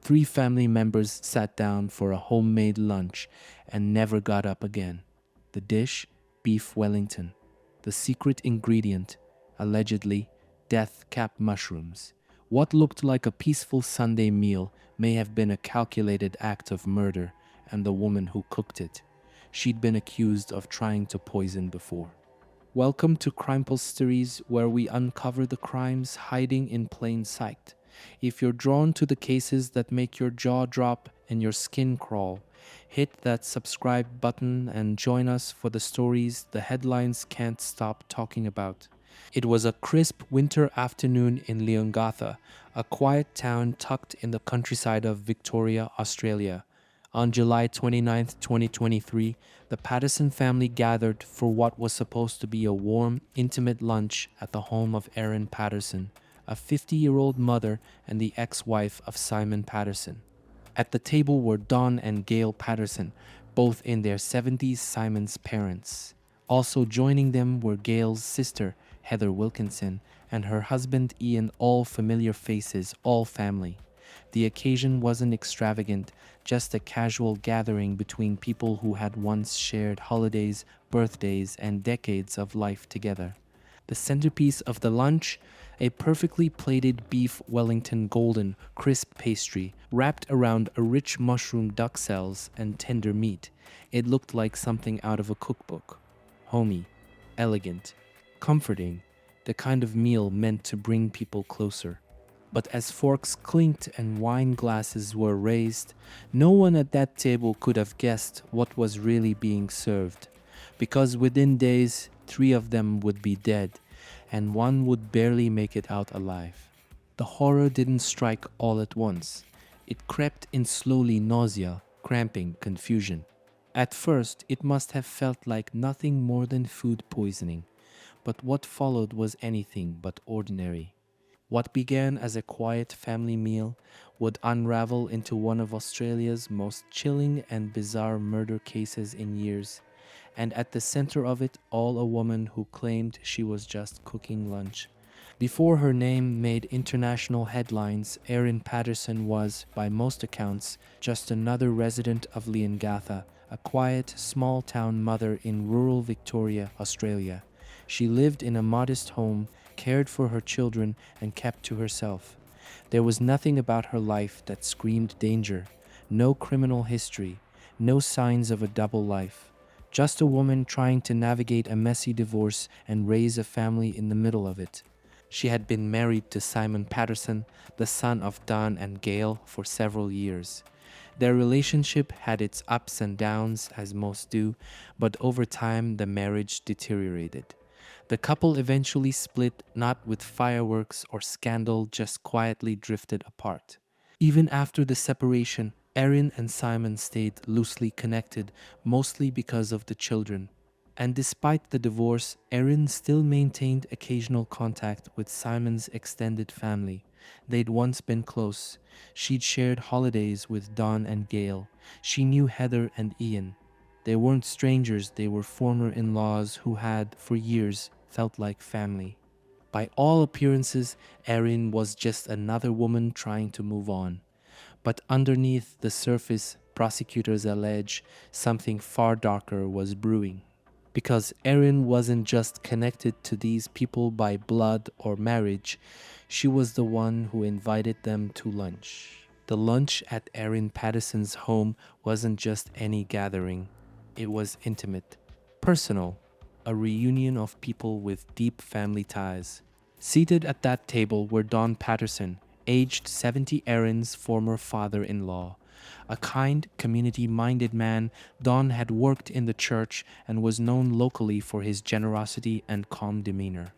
Three family members sat down for a homemade lunch and never got up again. The dish, beef Wellington. The secret ingredient, allegedly, death-cap mushrooms. What looked like a peaceful Sunday meal may have been a calculated act of murder, and the woman who cooked it. She'd been accused of trying to poison before. Welcome to crimepulse series, where we uncover the crimes hiding in plain sight. If you're drawn to the cases that make your jaw drop and your skin crawl, hit that subscribe button and join us for the stories the headlines can't stop talking about. It was a crisp winter afternoon in Leongatha, a quiet town tucked in the countryside of Victoria, Australia. On July 29, 2023, the Patterson family gathered for what was supposed to be a warm, intimate lunch at the home of Erin Patterson, a 50-year-old mother and the ex-wife of Simon Patterson. At the table were Don and Gail Patterson, both in their 70s, Simon's parents. Also joining them were Gail's sister, Heather Wilkinson, and her husband Ian, all familiar faces, all family. The occasion wasn't extravagant, just a casual gathering between people who had once shared holidays, birthdays, and decades of life together. The centerpiece of the lunch, a perfectly plated beef Wellington golden, crisp pastry wrapped around a rich mushroom duxelles and tender meat. It looked like something out of a cookbook. Homey, elegant, comforting, the kind of meal meant to bring people closer. But as forks clinked and wine glasses were raised, no one at that table could have guessed what was really being served. Because within days, three of them would be dead, and one would barely make it out alive. The horror didn't strike all at once. It crept in slowly: nausea, cramping, confusion. At first, it must have felt like nothing more than food poisoning. But what followed was anything but ordinary. What began as a quiet family meal would unravel into one of Australia's most chilling and bizarre murder cases in years, and at the center of it all, a woman who claimed she was just cooking lunch. Before her name made international headlines, Erin Patterson was, by most accounts, just another resident of Leongatha, a quiet, small-town mother in rural Victoria, Australia. She lived in a modest home, cared for her children, and kept to herself. There was nothing about her life that screamed danger, no criminal history, no signs of a double life. Just a woman trying to navigate a messy divorce and raise a family in the middle of it. She had been married to Simon Patterson, the son of Don and Gail, for several years. Their relationship had its ups and downs, as most do, but over time the marriage deteriorated. The couple eventually split, not with fireworks or scandal, just quietly drifted apart. Even after the separation, Erin and Simon stayed loosely connected, mostly because of the children. And despite the divorce, Erin still maintained occasional contact with Simon's extended family. They'd once been close. She'd shared holidays with Don and Gail. She knew Heather and Ian. They weren't strangers, they were former in-laws who had, for years, felt like family. By all appearances, Erin was just another woman trying to move on. But underneath the surface, prosecutors allege something far darker was brewing. Because Erin wasn't just connected to these people by blood or marriage, she was the one who invited them to lunch. The lunch at Erin Patterson's home wasn't just any gathering. It was intimate, personal, a reunion of people with deep family ties. Seated at that table were Don Patterson, aged 70, Erin's former father-in-law. A kind, community-minded man, Don had worked in the church and was known locally for his generosity and calm demeanor.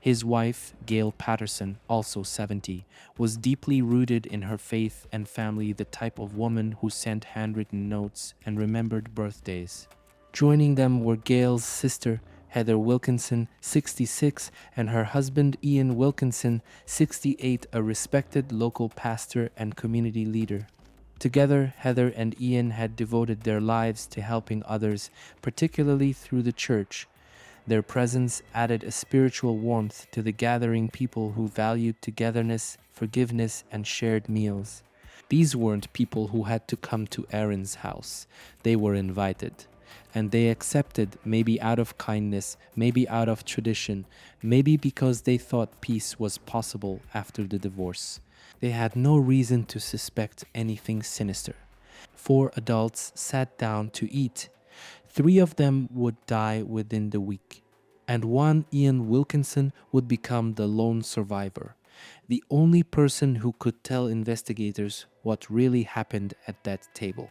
His wife, Gail Patterson, also 70, was deeply rooted in her faith and family, the type of woman who sent handwritten notes and remembered birthdays. Joining them were Gail's sister, Heather Wilkinson, 66, and her husband Ian Wilkinson, 68, a respected local pastor and community leader. Together, Heather and Ian had devoted their lives to helping others, particularly through the church. Their presence added a spiritual warmth to the gathering, people who valued togetherness, forgiveness, and shared meals. These weren't people who had to come to Erin's house. They were invited. And they accepted, maybe out of kindness, maybe out of tradition, maybe because they thought peace was possible after the divorce. They had no reason to suspect anything sinister. 4 adults sat down to eat. 3 of them would die within the week, and one, Ian Wilkinson, would become the lone survivor, the only person who could tell investigators what really happened at that table.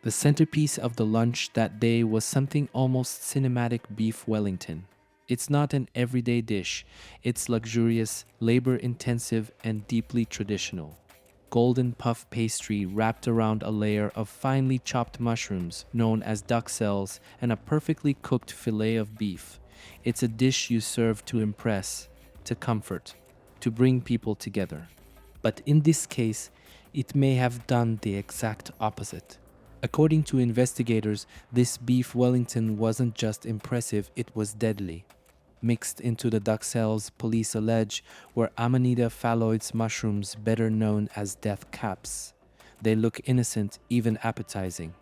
The centerpiece of the lunch that day was something almost cinematic: beef Wellington. It's not an everyday dish, it's luxurious, labor intensive, and deeply traditional. Golden puff pastry wrapped around a layer of finely chopped mushrooms known as duxelles and a perfectly cooked fillet of beef. It's a dish you serve to impress, to comfort, to bring people together. But in this case, it may have done the exact opposite. According to investigators, this beef Wellington wasn't just impressive, it was deadly. Mixed into the duxelles, police allege, were Amanita phalloides mushrooms, better known as death caps. They look innocent, even appetizing,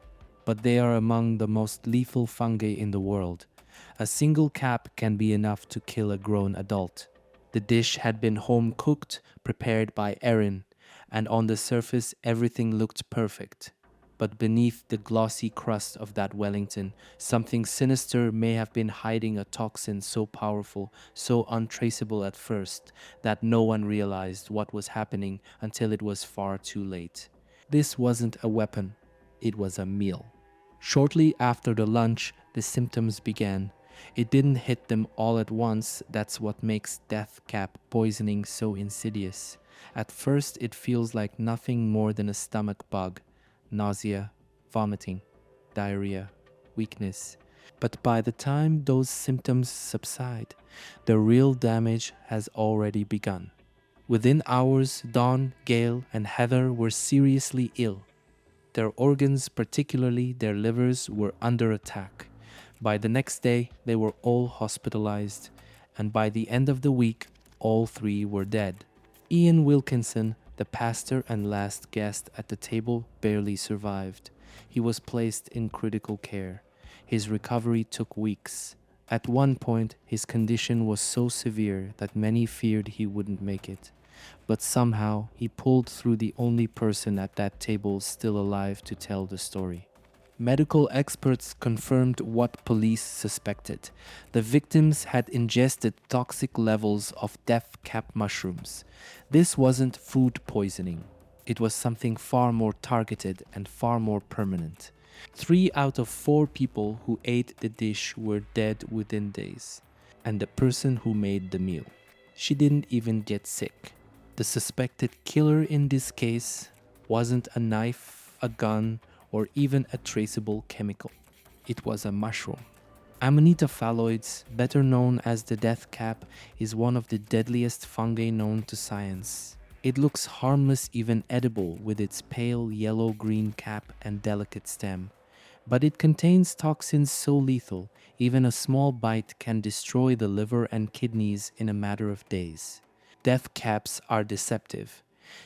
but they are among the most lethal fungi in the world. A single cap can be enough to kill a grown adult. The dish had been home cooked, prepared by Erin, and on the surface everything looked perfect. But beneath the glossy crust of that Wellington, something sinister may have been hiding, a toxin so powerful, so untraceable at first, that no one realized what was happening until it was far too late. This wasn't a weapon, it was a meal. Shortly after the lunch, the symptoms began. It didn't hit them all at once. That's what makes death cap poisoning so insidious. At first, it feels like nothing more than a stomach bug: nausea, vomiting, diarrhea, weakness. But by the time those symptoms subside, the real damage has already begun. Within hours, Dawn, Gail, and Heather were seriously ill. Their organs, particularly their livers, were under attack. By the next day, they were all hospitalized, and by the end of the week, all 3 were dead. Ian Wilkinson, the pastor and last guest at the table, barely survived. He was placed in critical care. His recovery took weeks. At one point, his condition was so severe that many feared he wouldn't make it. But somehow, he pulled through, the only person at that table still alive to tell the story. Medical experts confirmed what police suspected. The victims had ingested toxic levels of death cap mushrooms. This wasn't food poisoning. It was something far more targeted and far more permanent. 3 out of 4 people who ate the dish were dead within days. And the person who made the meal, she didn't even get sick. The suspected killer in this case wasn't a knife, a gun, or even a traceable chemical. It was a mushroom. Amanita phalloides, better known as the death cap, is one of the deadliest fungi known to science. It looks harmless, even edible, with its pale yellow-green cap and delicate stem. But it contains toxins so lethal, even a small bite can destroy the liver and kidneys in a matter of days. Death caps are deceptive.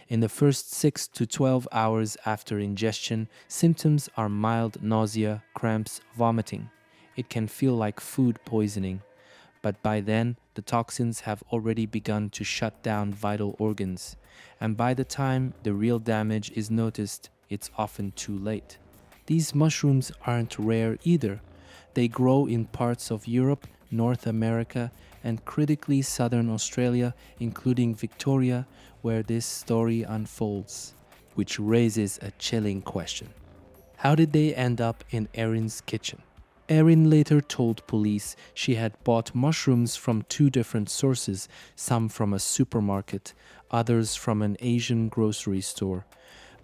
In the first 6 to 12 hours after ingestion, symptoms are mild nausea, cramps, vomiting. It can feel like food poisoning, but by then, the toxins have already begun to shut down vital organs, and by the time the real damage is noticed, it's often too late. These mushrooms aren't rare either. They grow in parts of Europe, North America, and critically southern Australia, including Victoria, where this story unfolds, which raises a chilling question. How did they end up in Erin's kitchen? Erin later told police she had bought mushrooms from 2 different sources, some from a supermarket, others from an Asian grocery store.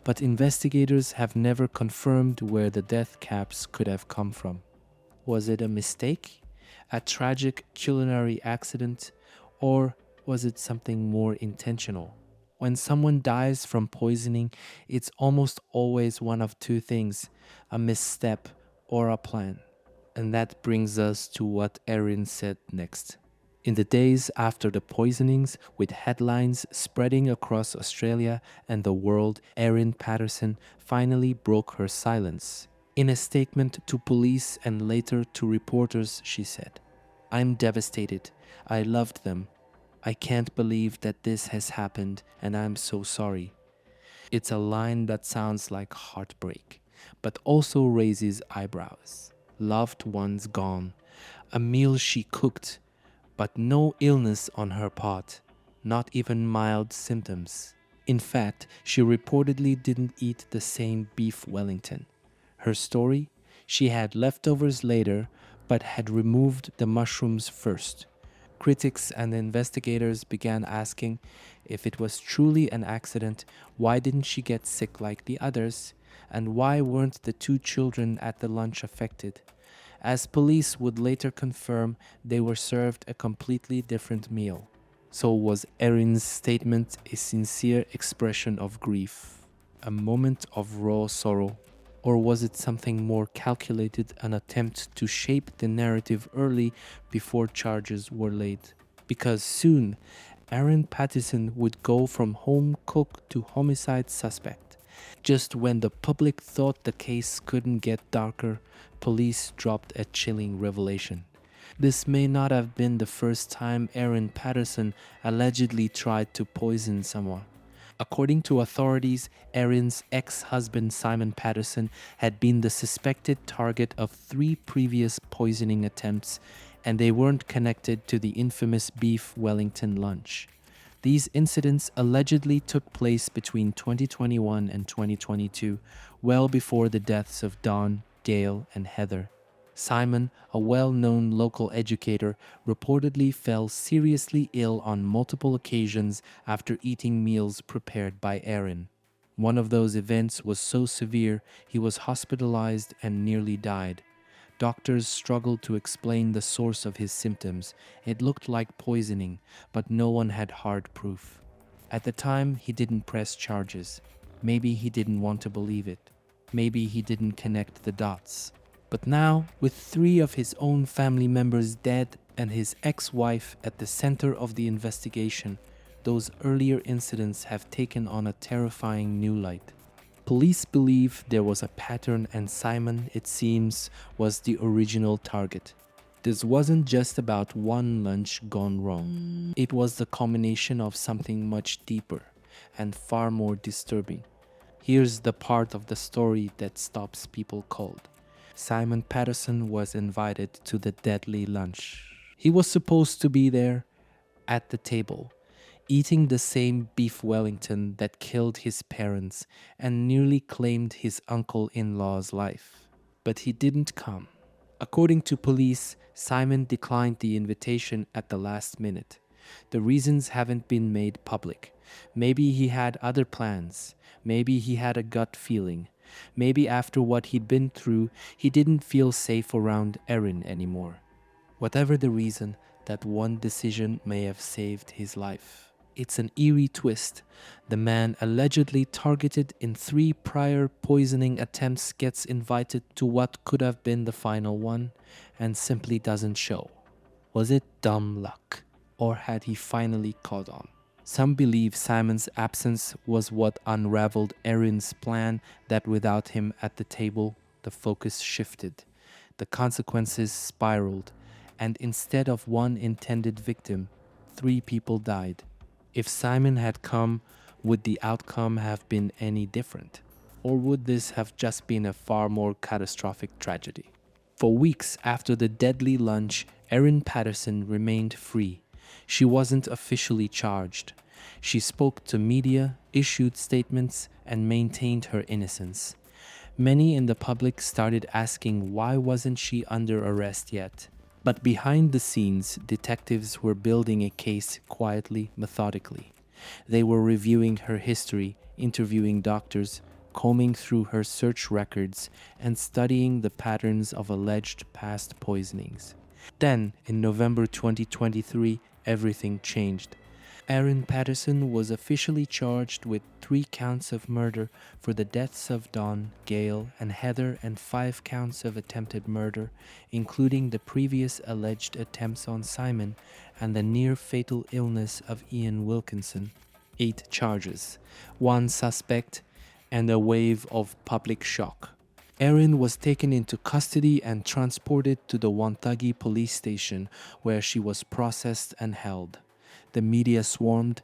But investigators have never confirmed where the death caps could have come from. Was it a mistake? A tragic culinary accident? Or was it something more intentional? When someone dies from poisoning, it's almost always one of 2 things: a misstep or a plan. And that brings us to what Erin said next. In the days after the poisonings, with headlines spreading across Australia and the world, Erin Patterson finally broke her silence. In a statement to police and later to reporters, she said, "I'm devastated. I loved them. I can't believe that this has happened, and I'm so sorry." It's a line that sounds like heartbreak, but also raises eyebrows. Loved ones gone, a meal she cooked, but no illness on her part, not even mild symptoms. In fact, she reportedly didn't eat the same beef Wellington. Her story? She had leftovers later, but had removed the mushrooms first. Critics and investigators began asking if it was truly an accident, why didn't she get sick like the others, and why weren't the two children at the lunch affected? As police would later confirm, they were served a completely different meal. So was Erin's statement a sincere expression of grief, a moment of raw sorrow, or was it something more calculated, an attempt to shape the narrative early before charges were laid? Because soon, Erin Patterson would go from home cook to homicide suspect. Just when the public thought the case couldn't get darker, police dropped a chilling revelation. This may not have been the first time Erin Patterson allegedly tried to poison someone. According to authorities, Erin's ex-husband Simon Patterson had been the suspected target of 3 previous poisoning attempts, and they weren't connected to the infamous Beef Wellington lunch. These incidents allegedly took place between 2021 and 2022, well before the deaths of Dawn, Gail, and Heather. Simon, a well-known local educator, reportedly fell seriously ill on multiple occasions after eating meals prepared by Erin. One of those events was so severe he was hospitalized and nearly died. Doctors struggled to explain the source of his symptoms. It looked like poisoning, but no one had hard proof. At the time, he didn't press charges. Maybe he didn't want to believe it. Maybe he didn't connect the dots. But now, with 3 of his own family members dead and his ex-wife at the center of the investigation, those earlier incidents have taken on a terrifying new light. Police believe there was a pattern, and Simon, it seems, was the original target. This wasn't just about one lunch gone wrong. It was the culmination of something much deeper and far more disturbing. Here's the part of the story that stops people cold. Simon Patterson was invited to the deadly lunch. He was supposed to be there at the table, eating the same beef Wellington that killed his parents and nearly claimed his uncle-in-law's life. But he didn't come. According to police, Simon declined the invitation at the last minute. The reasons haven't been made public. Maybe he had other plans. Maybe he had a gut feeling. Maybe after what he'd been through, he didn't feel safe around Erin anymore. Whatever the reason, that one decision may have saved his life. It's an eerie twist. The man allegedly targeted in 3 prior poisoning attempts gets invited to what could have been the final one and simply doesn't show. Was it dumb luck, or had he finally caught on? Some believe Simon's absence was what unraveled Erin's plan, that without him at the table, the focus shifted. The consequences spiraled, and instead of one intended victim, 3 people died. If Simon had come, would the outcome have been any different? Or would this have just been a far more catastrophic tragedy? For weeks after the deadly lunch, Erin Patterson remained free. She wasn't officially charged. She spoke to media, issued statements, and maintained her innocence. Many in the public started asking why wasn't she under arrest yet? But behind the scenes, detectives were building a case quietly, methodically. They were reviewing her history, interviewing doctors, combing through her search records, and studying the patterns of alleged past poisonings. Then, in November 2023, everything changed. Erin Patterson was officially charged with 3 counts of murder for the deaths of Dawn, Gail, and Heather, and 5 counts of attempted murder, including the previous alleged attempts on Simon and the near fatal illness of Ian Wilkinson. 8 charges, 1 suspect, and a wave of public shock. Erin was taken into custody and transported to the Wonthaggi police station, where she was processed and held. The media swarmed,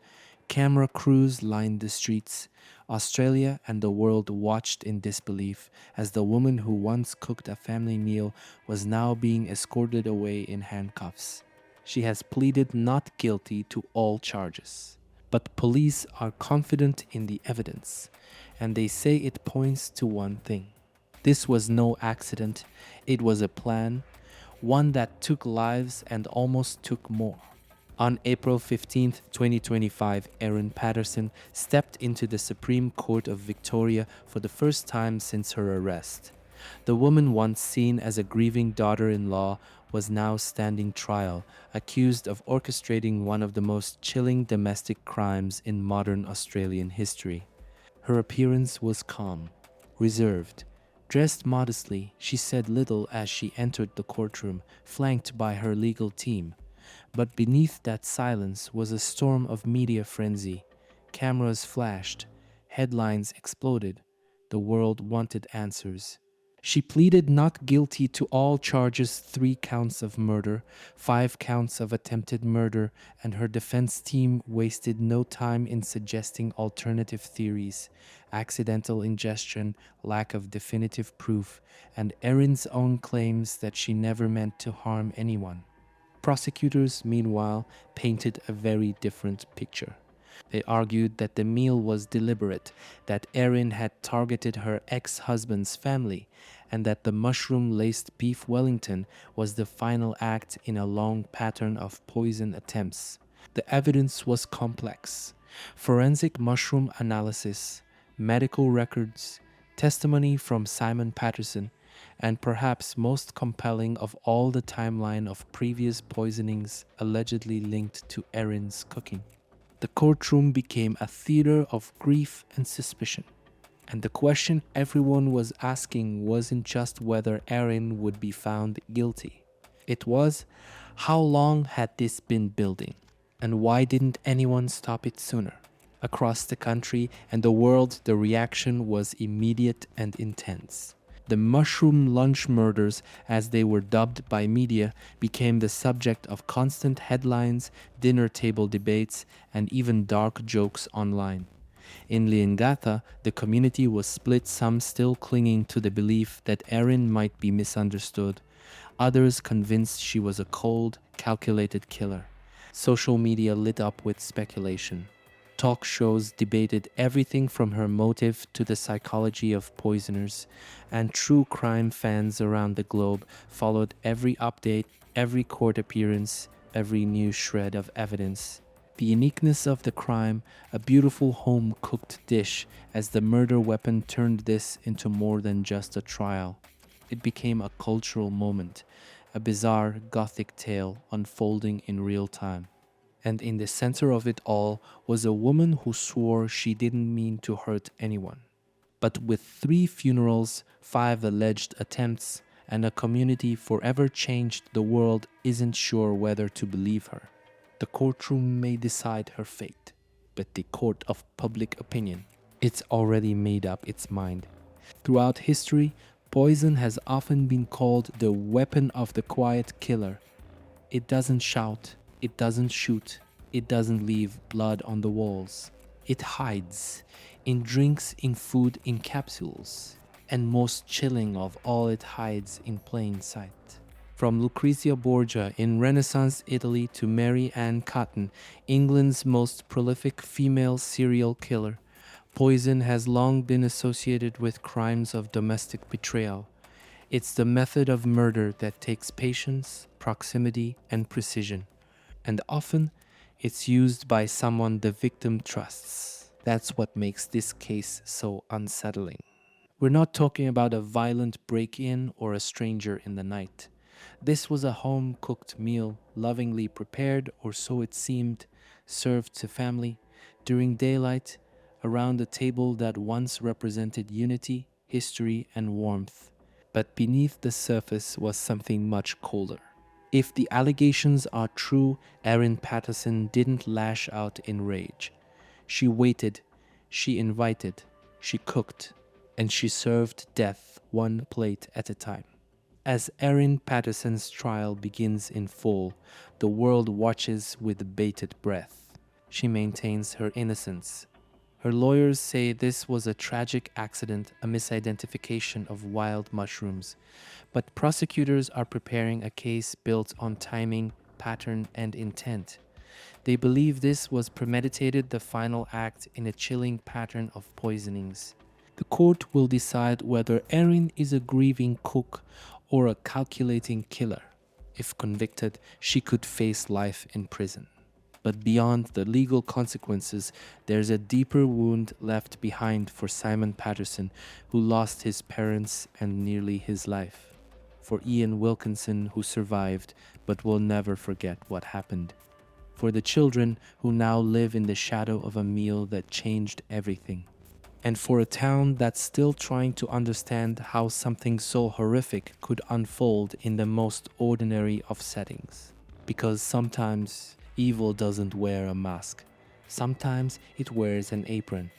camera crews lined the streets. Australia and the world watched in disbelief as the woman who once cooked a family meal was now being escorted away in handcuffs. She has pleaded not guilty to all charges. But police are confident in the evidence, and they say it points to one thing. This was no accident, it was a plan, one that took lives and almost took more. On April 15, 2025, Erin Patterson stepped into the Supreme Court of Victoria for the first time since her arrest. The woman once seen as a grieving daughter-in-law was now standing trial, accused of orchestrating one of the most chilling domestic crimes in modern Australian history. Her appearance was calm, reserved. Dressed modestly, she said little as she entered the courtroom, flanked by her legal team. But beneath that silence was a storm of media frenzy. Cameras flashed, headlines exploded. The world wanted answers. She pleaded not guilty to all charges: 3 counts of murder, 5 counts of attempted murder, and her defense team wasted no time in suggesting alternative theories: accidental ingestion, lack of definitive proof, and Erin's own claims that she never meant to harm anyone. Prosecutors, meanwhile, painted a very different picture. They argued that the meal was deliberate, that Erin had targeted her ex-husband's family, and that the mushroom-laced Beef Wellington was the final act in a long pattern of poison attempts. The evidence was complex. Forensic mushroom analysis, medical records, testimony from Simon Patterson, and perhaps most compelling of all, the timeline of previous poisonings allegedly linked to Erin's cooking. The courtroom became a theater of grief and suspicion. And the question everyone was asking wasn't just whether Erin would be found guilty. It was, how long had this been building? And why didn't anyone stop it sooner? Across the country and the world, the reaction was immediate and intense. The mushroom lunch murders, as they were dubbed by media, became the subject of constant headlines, dinner table debates, and even dark jokes online. In Leongatha, the community was split, some still clinging to the belief that Erin might be misunderstood, others convinced she was a cold, calculated killer. Social media lit up with speculation. Talk shows debated everything from her motive to the psychology of poisoners, and true crime fans around the globe followed every update, every court appearance, every new shred of evidence. The uniqueness of the crime, a beautiful home-cooked dish, as the murder weapon turned this into more than just a trial. It became a cultural moment, a bizarre gothic tale unfolding in real time. And in the center of it all was a woman who swore she didn't mean to hurt anyone. But with 3 funerals, 5 alleged attempts, and a community forever changed, the world isn't sure whether to believe her. The courtroom may decide her fate, but the court of public opinion, it's already made up its mind. Throughout history, poison has often been called the weapon of the quiet killer. It doesn't shout, it doesn't shoot, it doesn't leave blood on the walls. It hides in drinks, in food, in capsules, and most chilling of all, it hides in plain sight. From Lucrezia Borgia in Renaissance Italy to Mary Ann Cotton, England's most prolific female serial killer, poison has long been associated with crimes of domestic betrayal. It's the method of murder that takes patience, proximity, and precision. And often, it's used by someone the victim trusts. That's what makes this case so unsettling. We're not talking about a violent break-in or a stranger in the night. This was a home-cooked meal, lovingly prepared, or so it seemed, served to family, during daylight, around a table that once represented unity, history, and warmth. But beneath the surface was something much colder. If the allegations are true, Erin Patterson didn't lash out in rage. She waited, she invited, she cooked, and she served death one plate at a time. As Erin Patterson's trial begins in full, the world watches with bated breath. She maintains her innocence. Her lawyers say this was a tragic accident, a misidentification of wild mushrooms. But prosecutors are preparing a case built on timing, pattern, and intent. They believe this was premeditated, the final act in a chilling pattern of poisonings. The court will decide whether Erin is a grieving cook or a calculating killer. If convicted, she could face life in prison. But beyond the legal consequences, there's a deeper wound left behind for Simon Patterson, who lost his parents and nearly his life. For Ian Wilkinson, who survived but will never forget what happened. For the children who now live in the shadow of a meal that changed everything. And for a town that's still trying to understand how something so horrific could unfold in the most ordinary of settings. Because sometimes evil doesn't wear a mask. Sometimes it wears an apron.